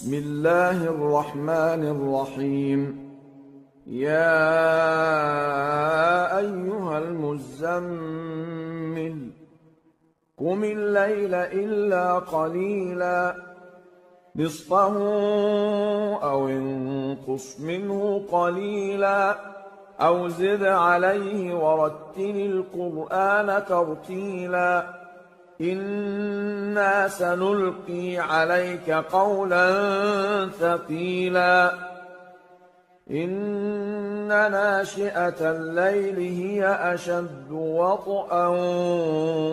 بسم الله الرحمن الرحيم. يا أيها المزمل قم الليل إلا قليلا نصفه أو انقص منه قليلا أو زد عليه ورتل القرآن ترتيلا إنا سنلقي عليك قولا ثقيلا إن ناشئة الليل هي أشد وطئا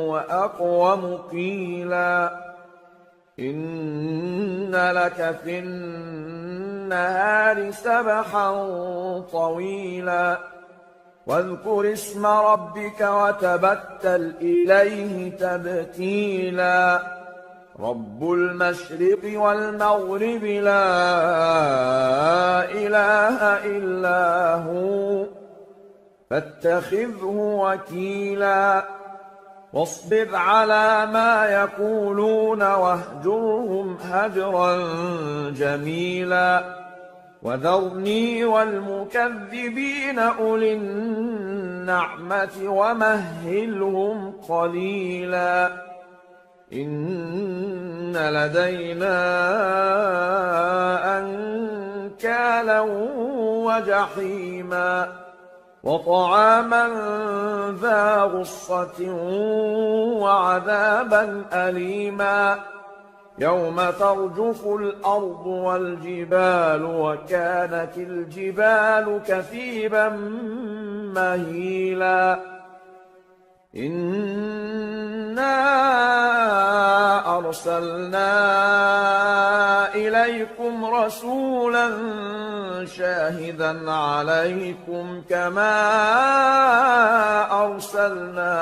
وأقوم قيلا إن لك في النهار سبحا طويلا واذكر اسم ربك وتبتل إليه تبتيلا رب المشرق والمغرب لا إله إلا هو فاتخذه وكيلا واصبر على ما يقولون واهجرهم هجرا جميلا وذرني والمكذبين أولي النعمة ومهلهم قليلا إن لدينا أنكالا وجحيما وطعاما ذا غصة وعذابا أليما يوم ترجف الأرض والجبال وكانت الجبال كثيبا مهيلا إنا أرسلنا إليكم رسولا شاهدا عليكم كما أرسلنا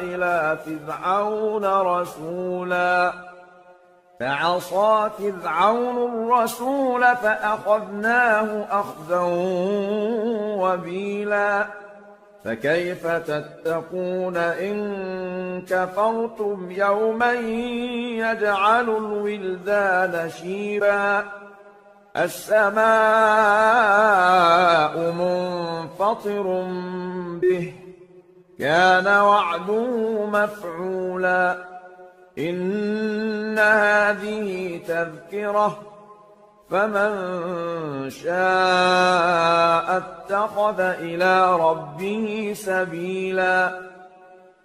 إلى فرعون رسولا فعصى فرعون الرسول فأخذناه أخذا وبيلا فكيف تتقون إن كفرتم يوما يجعل الولدان شيبا السماء منفطر به كان وعده مفعولا إن هذه تذكرة فمن شاء اتخذ إلى ربه سبيلا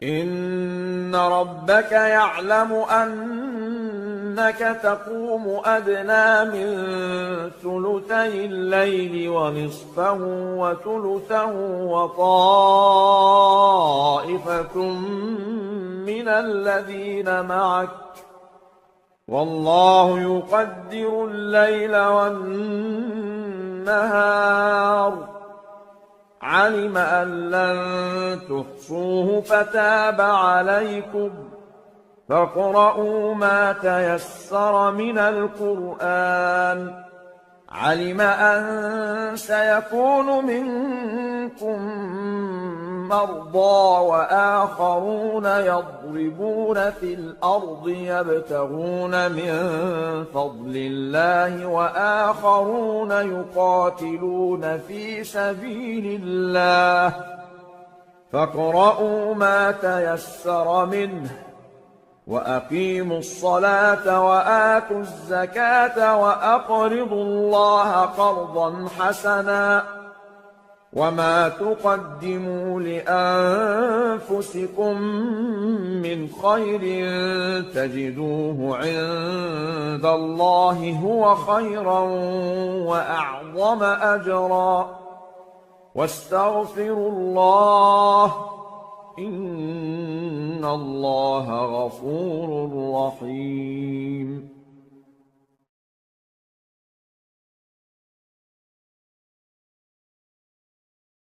إن ربك يعلم أنك تقوم أدنى من ثلثي الليل ونصفه وثلثه وطائفة من الذين معك والله يقدر الليل والنهار علم أن لن تحصوه فتاب عليكم فاقرؤوا ما تيسر من القرآن علم أن سيكون منكم مرضى وآخرون يضربون في الأرض يبتغون من فضل الله وآخرون يقاتلون في سبيل الله فاقرؤوا ما تيسر منه وأقيموا الصلاة وآتوا الزكاة وأقرضوا الله قرضا حسنا وما تقدموا لأنفسكم من خير تجدوه عند الله هو خيرا وأعظم أجرا واستغفروا الله إن الله غفور رحيم.